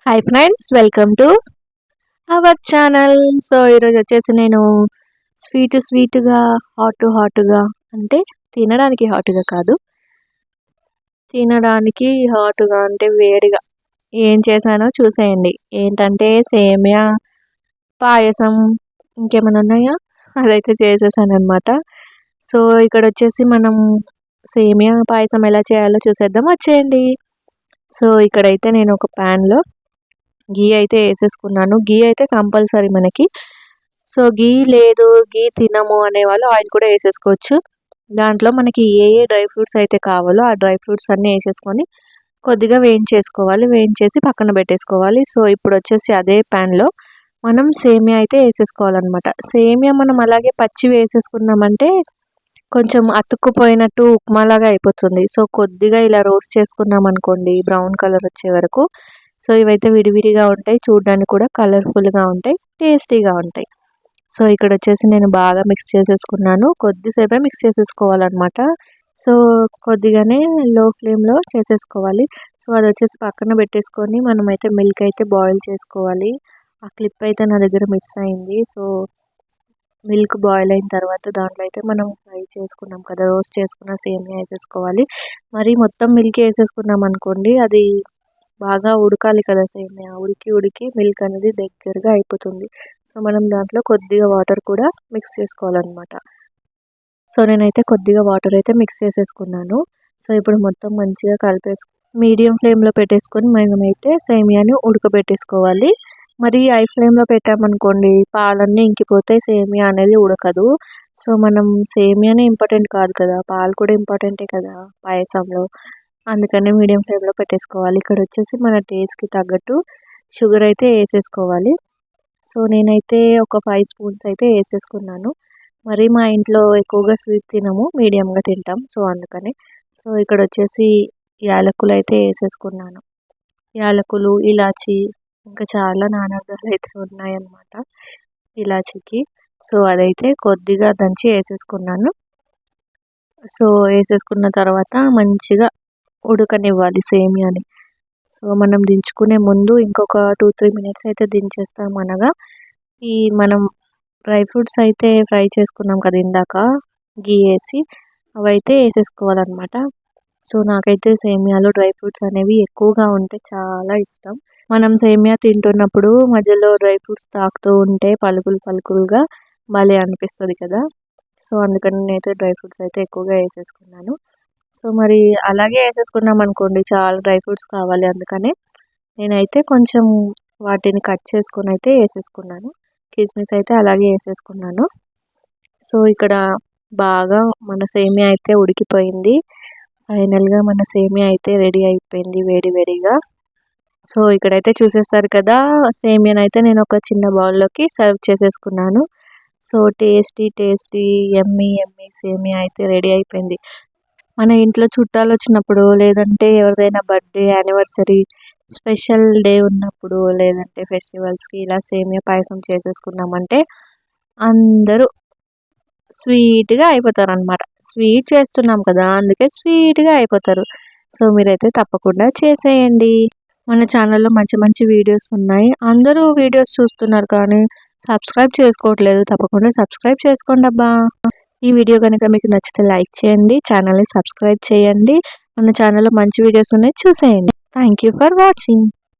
Hi friends, welcome to our channel. So ఈరోజు వచ్చేసి నేను స్వీట్గా హాట్గా అంటే తినడానికి హాట్గా కాదు, తినడానికి హాట్గా అంటే వేడిగా ఏం చేశానో చూసేయండి. ఏంటంటే సేమియా పాయసం, ఇంకేమైనా ఉన్నాయా, అదైతే చేసేసాను అనమాట. సో ఇక్కడ వచ్చేసి మనం సేమియా పాయసం ఎలా చేయాలో చూసేద్దాం, వచ్చేయండి. సో ఇక్కడైతే నేను ఒక ప్యాన్లో గీ అయితే వేసేసుకున్నాను. గీ అయితే కంపల్సరీ మనకి. సో గీ లేదు, గీ తినము అనేవాళ్ళు ఆయిల్ కూడా వేసేసుకోవచ్చు. దాంట్లో మనకి ఏ డ్రై ఫ్రూట్స్ అయితే కావాలో ఆ డ్రై ఫ్రూట్స్ అన్నీ వేసేసుకొని కొద్దిగా వేయించేసుకోవాలి. వేయించేసి పక్కన పెట్టేసుకోవాలి. సో ఇప్పుడు వచ్చేసి అదే ప్యాన్లో మనం సేమియా అయితే వేసేసుకోవాలన్నమాట. సేమియా మనం అలాగే పచ్చి వేసేసుకున్నామంటే కొంచెం అతుక్కుపోయినట్టు ఉప్మాలాగా అయిపోతుంది. సో కొద్దిగా ఇలా రోస్ట్ చేసుకున్నాం అనుకోండి, బ్రౌన్ కలర్ వచ్చే వరకు. సో ఇవైతే విడివిడిగా ఉంటాయి, చూడడానికి కూడా కలర్ఫుల్గా ఉంటాయి, టేస్టీగా ఉంటాయి. సో ఇక్కడ వచ్చేసి నేను బాగా మిక్స్ చేసేసుకున్నాను. కొద్దిసేపే మిక్స్ చేసేసుకోవాలన్నమాట. సో కొద్దిగానే లో ఫ్లేమ్లో చేసేసుకోవాలి. సో అది వచ్చేసి పక్కన పెట్టేసుకొని మనమైతే మిల్క్ అయితే బాయిల్ చేసుకోవాలి. ఆ క్లిప్ అయితే నా దగ్గర మిస్ అయింది. సో మిల్క్ బాయిల్ అయిన తర్వాత దాంట్లో అయితే మనం ఫ్రై చేసుకున్నాం కదా, రోస్ట్ చేసుకున్న సేమియా వేసేసుకోవాలి. మరి మొత్తం మిల్క్ వేసేసుకున్నాం అనుకోండి, అది బాగా ఉడకాలి కదా సేమియా, ఉడికి మిల్క్ అనేది దగ్గరగా అయిపోతుంది. సో మనం దాంట్లో కొద్దిగా వాటర్ కూడా మిక్స్ చేసుకోవాలన్నమాట. సో నేనైతే కొద్దిగా వాటర్ అయితే మిక్స్ చేసేసుకున్నాను. సో ఇప్పుడు మొత్తం మంచిగా మీడియం ఫ్లేమ్లో పెట్టేసుకొని మనమైతే సేమియాని ఉడకబెట్టేసుకోవాలి. మరి హై ఫ్లేమ్లో పెట్టామనుకోండి, పాలన్నీ ఇంకిపోతాయి, సేమియా అనేది ఉడకదు. సో మనం సేమియానే ఇంపార్టెంట్ కాదు కదా, పాలు కూడా ఇంపార్టెంటే కదా పాయసంలో. అందుకని మీడియం ఫ్లేమ్లో పెట్టేసుకోవాలి. ఇక్కడ వచ్చేసి మన టేస్ట్కి తగ్గట్టు షుగర్ అయితే వేసేసుకోవాలి. సో నేనైతే ఒక 5 స్పూన్స్ అయితే వేసేసుకున్నాను. మరి మా ఇంట్లో ఎక్కువగా స్వీట్ తినము, మీడియంగా తింటాం. సో అందుకని సో ఇక్కడ వచ్చేసి యాలకులు అయితే వేసేసుకున్నాను. యాలకులు, ఇలాచి, ఇంకా చాలా నానర్థాలు అయితే ఉన్నాయన్నమాట ఇలాచీకి. సో అదైతే కొద్దిగా దంచి వేసేసుకున్నాను. సో వేసేసుకున్న తర్వాత మంచిగా ఉడకనివ్వాలి సేమియాని. సో మనం దించుకునే ముందు ఇంకొక 2-3 మినిట్స్ అయితే దించేస్తాం. అనగా ఈ మనం డ్రై ఫ్రూట్స్ అయితే ఫ్రై చేసుకున్నాం కదా ఇందాక గీ వేసి, అవైతే వేసేసుకోవాలన్నమాట. సో నాకైతే సేమియాలో డ్రై ఫ్రూట్స్ అనేవి ఎక్కువగా ఉంటే చాలా ఇష్టం. మనం సేమియా తింటున్నప్పుడు మధ్యలో డ్రై ఫ్రూట్స్ తాకుతూ ఉంటే పలుకులుగా భలే అనిపిస్తుంది కదా. సో అందుకని నేనైతే డ్రై ఫ్రూట్స్ అయితే ఎక్కువగా వేసేసుకున్నాను. సో మరి అలాగే వేసేసుకున్నాం అనుకోండి, చాలా డ్రై ఫ్రూట్స్ కావాలి, అందుకనే నేనైతే కొంచెం వాటిని కట్ చేసుకొని అయితే వేసేసుకున్నాను. కిస్మిస్ అయితే అలాగే వేసేసుకున్నాను. సో ఇక్కడ బాగా మన సేమియా అయితే ఉడికిపోయింది. ఫైనల్గా మన సేమియా అయితే రెడీ అయిపోయింది వేడిగా. సో ఇక్కడైతే చూసేస్తారు కదా, సేమియాని అయితే నేను ఒక చిన్న బౌల్లోకి సర్వ్ చేసేసుకున్నాను. సో టేస్టీ యమ్మీ సేమియా అయితే రెడీ అయిపోయింది. మన ఇంట్లో చుట్టాలు వచ్చినప్పుడు, లేదంటే ఎవరిదైనా బర్త్డే, యానివర్సరీ, స్పెషల్ డే ఉన్నప్పుడు, లేదంటే ఫెస్టివల్స్కి ఇలా సేమియా పాయసం చేసేసుకున్నామంటే అందరూ స్వీట్గా అయిపోతారు అనమాట. స్వీట్ చేస్తున్నాం కదా, అందుకే స్వీట్గా అయిపోతారు. సో మీరైతే తప్పకుండా చేసేయండి. మన ఛానల్లో మంచి వీడియోస్ ఉన్నాయి. అందరూ వీడియోస్ చూస్తున్నారు కానీ సబ్స్క్రైబ్ చేసుకోవట్లేదు. తప్పకుండా సబ్స్క్రైబ్ చేసుకోండి అబ్బా. ఈ వీడియో కనుక మీకు నచ్చితే లైక్ చేయండి, ఛానల్ని సబ్స్క్రైబ్ చేయండి. మన ఛానల్లో మంచి వీడియోస్ ఉన్నాయి, చూసేయండి. Thank you for watching.